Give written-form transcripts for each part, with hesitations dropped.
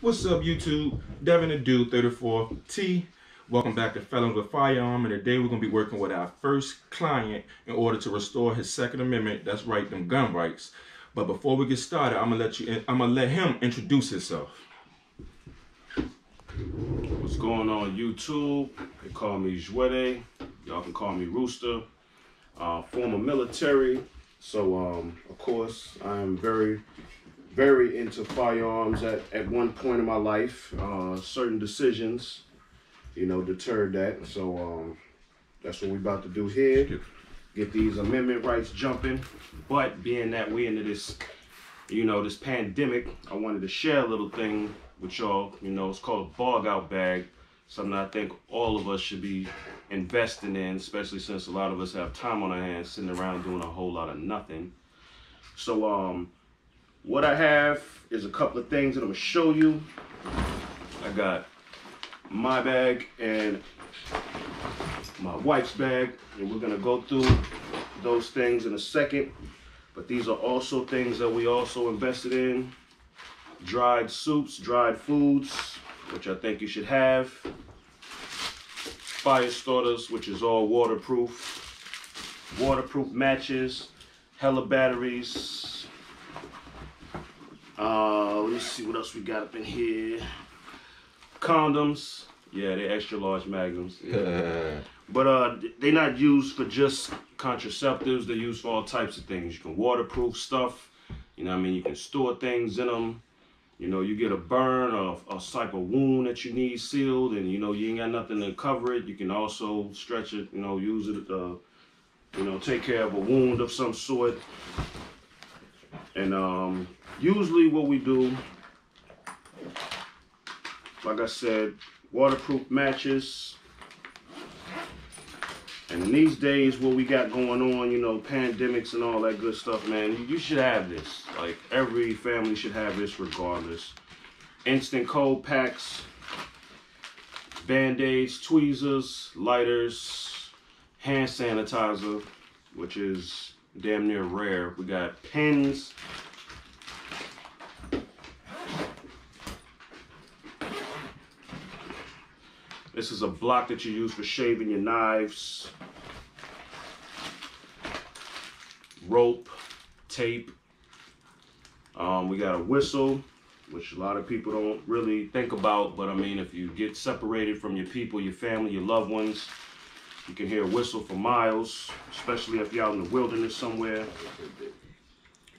What's up, YouTube? Devin the Dude 34T. Welcome back to Felon with Firearms, and today we're going to be working with our first client in order to restore his Second Amendment. That's right, them gun rights. But before we get started, I'm gonna let him introduce himself. What's going on, YouTube? They call me Jouette. Y'all can call me Rooster. Former military, so of course I am very into firearms at one point in my life. Certain decisions, deterred that. So that's what we're about to do here. Get these amendment rights jumping. But being that we into this, this pandemic, I wanted to share a little thing with y'all. It's called a bug out bag. Something I think all of us should be investing in, especially since a lot of us have time on our hands sitting around doing a whole lot of nothing. So what I have is a couple of things that I'm gonna show you. I got my bag and my wife's bag, and we're gonna go through those things in a second. But these are also things that we also invested in. Dried soups, dried foods, which I think you should have. Fire starters, which is all waterproof. Waterproof matches, hella batteries. Let me see what else we got up in here. Condoms. Yeah, they're extra large magnums. Yeah. But they're not used for just contraceptives. They're used for all types of things. You can waterproof stuff. You can store things in them. You get a burn or a type of wound that you need sealed, and you ain't got nothing to cover it. You can also stretch it, use it to, take care of a wound of some sort. And usually what we do, like I said, waterproof matches. And in these days, what we got going on, pandemics and all that good stuff, man, you should have this. Like, every family should have this regardless. Instant cold packs, Band-Aids, tweezers, lighters, hand sanitizer, which is damn near rare. We got pens. This is a block that you use for shaving your knives. Rope, tape. We got a whistle, which a lot of people don't really think about, but if you get separated from your people, your family, your loved ones, you can hear a whistle for miles, especially if you're out in the wilderness somewhere.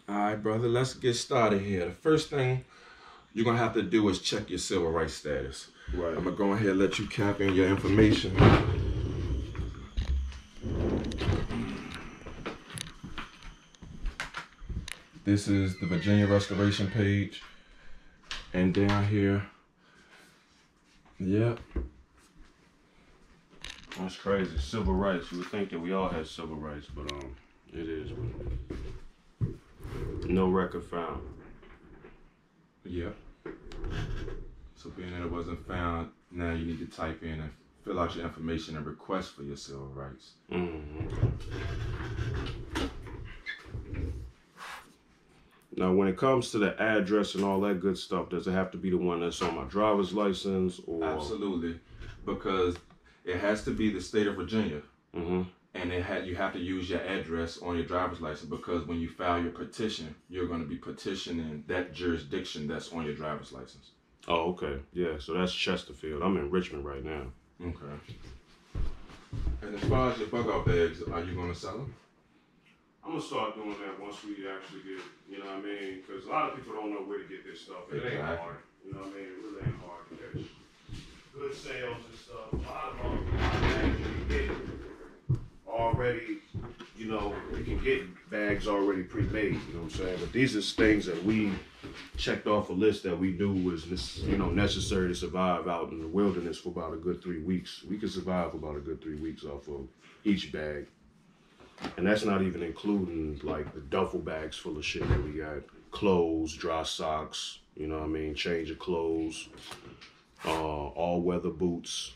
All right, brother, let's get started here. The first thing you're gonna have to do is check your civil rights status. Right. I'm gonna go ahead and let you cap in your information. This is the Virginia Restoration page. And down here, yep. That's crazy. Civil rights. You would think that we all had civil rights, but it is. No record found. Yep. So being that it wasn't found, now you need to type in and fill out your information and request for your civil rights. Now, when it comes to the address and all that good stuff, does it have to be the one that's on my driver's license? Or? Absolutely, because it has to be the state of Virginia, and you have to use your address on your driver's license, because when you file your petition, you're going to be petitioning that jurisdiction that's on your driver's license. Oh, okay. Yeah, so that's Chesterfield. I'm in Richmond right now. Okay. And as far as your bug out bags, are you going to sell them? I'm going to start doing that once we actually get, because a lot of people don't know where to get this stuff. It ain't hard. It really ain't hard to catch good sales and stuff. A lot of them you get already, you can get bags already pre-made, you know what I'm saying? But these are things that we checked off a list that we knew was, necessary to survive out in the wilderness for about a good 3 weeks. We could survive about a good 3 weeks off of each bag. And that's not even including like the duffel bags full of shit that we got. Clothes, dry socks, change of clothes, all weather boots.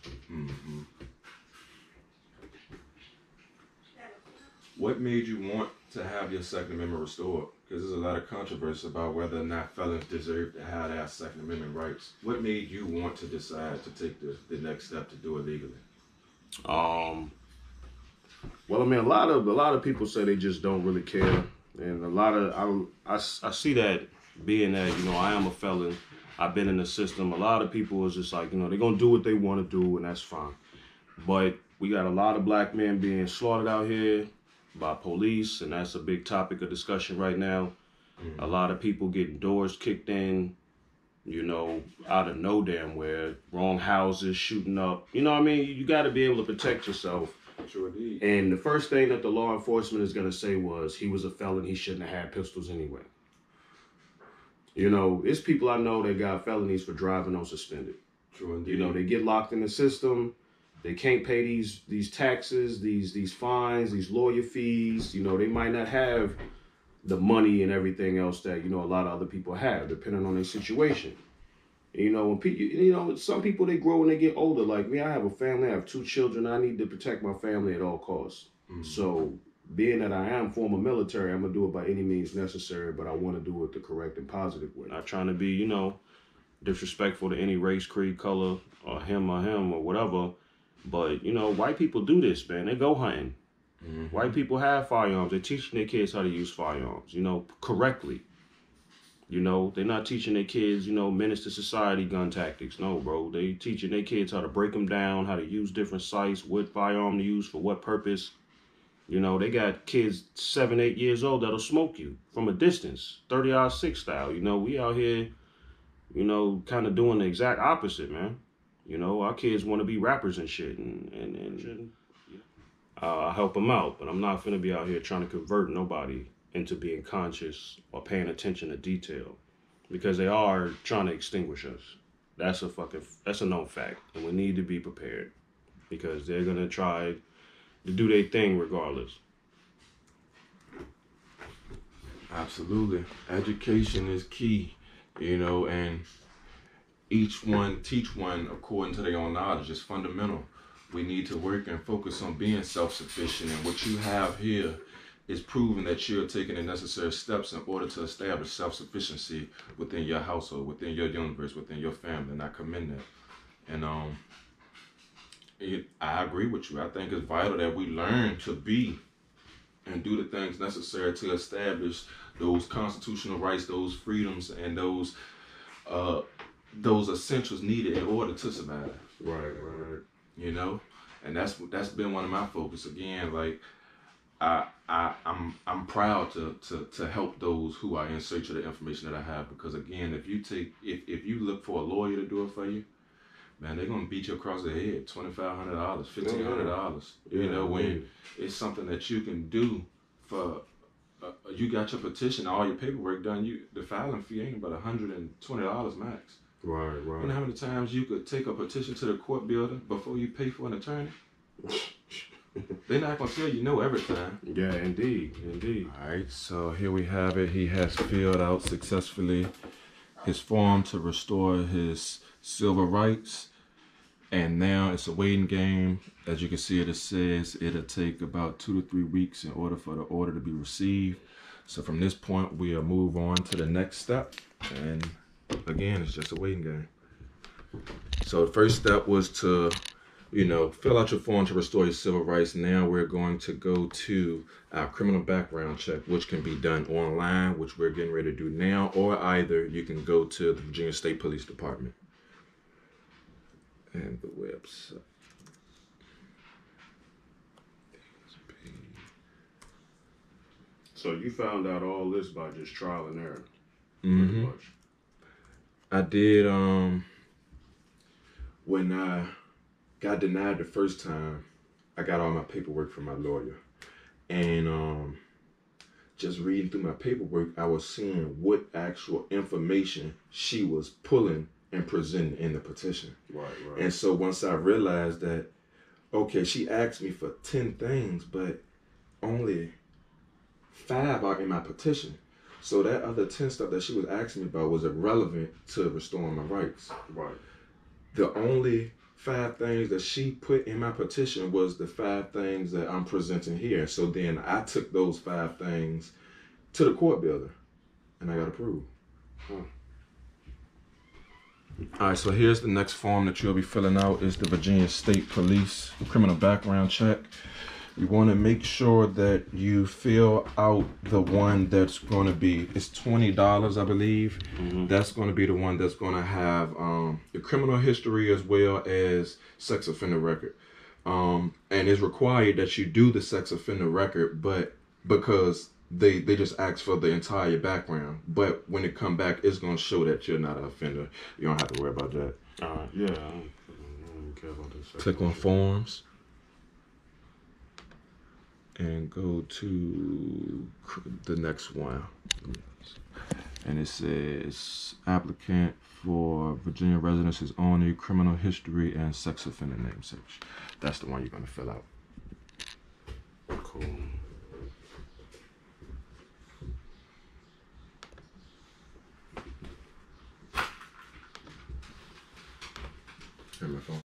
What made you want to have your Second Amendment restored? Because there's a lot of controversy about whether or not felons deserve to have their Second Amendment rights. What made you want to decide to take the next step to do it legally? Well, I mean, a lot of people say they just don't really care, and a lot of I see that being that, you know, I am a felon, I've been in the system. A lot of people is just like, you know, they're gonna do what they want to do, and that's fine. But we got a lot of black men being slaughtered out here by police, and that's a big topic of discussion right now. Mm-hmm. A lot of people getting doors kicked in, you know, out of no damn where, wrong houses shooting up. You know what I mean? You got to be able to protect yourself. Sure indeed. And the first thing that the law enforcement is going to say was he was a felon. He shouldn't have had pistols anyway. You know, it's people I know that got felonies for driving unsuspended. True indeed. You know, they get locked in the system. They can't pay these taxes, these fines, these lawyer fees. You know, they might not have the money and everything else that, you know, a lot of other people have, depending on their situation. And, you know, when people, you know, some people, they grow when they get older. Like me, I have a family, I have 2 children. I need to protect my family at all costs. Mm-hmm. So being that I am former military, I'm going to do it by any means necessary, but I want to do it the correct and positive way. Not trying to be, you know, disrespectful to any race, creed, color, or him or whatever. But, you know, white people do this, man. They go hunting. Mm-hmm. White people have firearms. They're teaching their kids how to use firearms, you know, correctly. You know, they're not teaching their kids, you know, menace to society gun tactics. No, bro. They teaching their kids how to break them down, how to use different sights, what firearm to use for what purpose. You know, they got kids 7, 8 years old that'll smoke you from a distance, 30-06 style. You know, we out here, you know, kind of doing the exact opposite, man. You know, our kids want to be rappers and shit, and I help them out, but I'm not finna be out here trying to convert nobody into being conscious or paying attention to detail, because they are trying to extinguish us. That's a known fact, and we need to be prepared, because they're gonna try to do their thing regardless. Absolutely, education is key, you know, and each one teach one according to their own knowledge. It's fundamental. We need to work and focus on being self-sufficient, and what you have here is proving that you're taking the necessary steps in order to establish self-sufficiency within your household, within your universe, within your family, and I commend that. And I agree with you. I think it's vital that we learn to be and do the things necessary to establish those constitutional rights, those freedoms, and those essentials needed in order to survive. Right. You know, and that's been one of my focus. Again, like I'm proud to help those who are in search of the information that I have, because again, if you look for a lawyer to do it for you, man, they're gonna beat you across the head. $2,500, $1,500. You know, when it's something that you can do for. You got your petition, all your paperwork done. The filing fee ain't but $120 max. Right. You know how many times you could take a petition to the court building before you pay for an attorney? They're not going to tell you no every time. Yeah, indeed. All right, so here we have it. He has filled out successfully his form to restore his civil rights. And now it's a waiting game. As you can see, it says it'll take about 2 to 3 weeks in order for the order to be received. So from this point, we'll move on to the next step. And again, it's just a waiting game. So the first step was to, you know, fill out your form to restore your civil rights. Now we're going to go to our criminal background check, which can be done online, which we're getting ready to do now, or either you can go to the Virginia State Police Department. And the website. So you found out all this by just trial and error, pretty much. I did, when I got denied the first time, I got all my paperwork from my lawyer. And just reading through my paperwork, I was seeing what actual information she was pulling and presenting in the petition. Right. And so once I realized that, okay, she asked me for 10 things, but only 5 are in my petition. So that other 10 stuff that she was asking me about was irrelevant to restoring my rights. Right. The only 5 things that she put in my petition was the 5 things that I'm presenting here. So then I took those 5 things to the court builder, and I got approved. All right, so here's the next form that you'll be filling out is the Virginia State Police criminal background check. You want to make sure that you fill out the one that's going to be, it's $20, I believe. That's going to be the one that's going to have your criminal history as well as sex offender record. And it's required that you do the sex offender record, but because they just ask for the entire background. But when it come back, it's going to show that you're not an offender. You don't have to worry about that. Yeah, I don't care about this. Click on forms. And go to the next one. And it says applicant for Virginia residence is only criminal history and sex offender namesake. That's the one you're going to fill out. Cool. Here's my phone.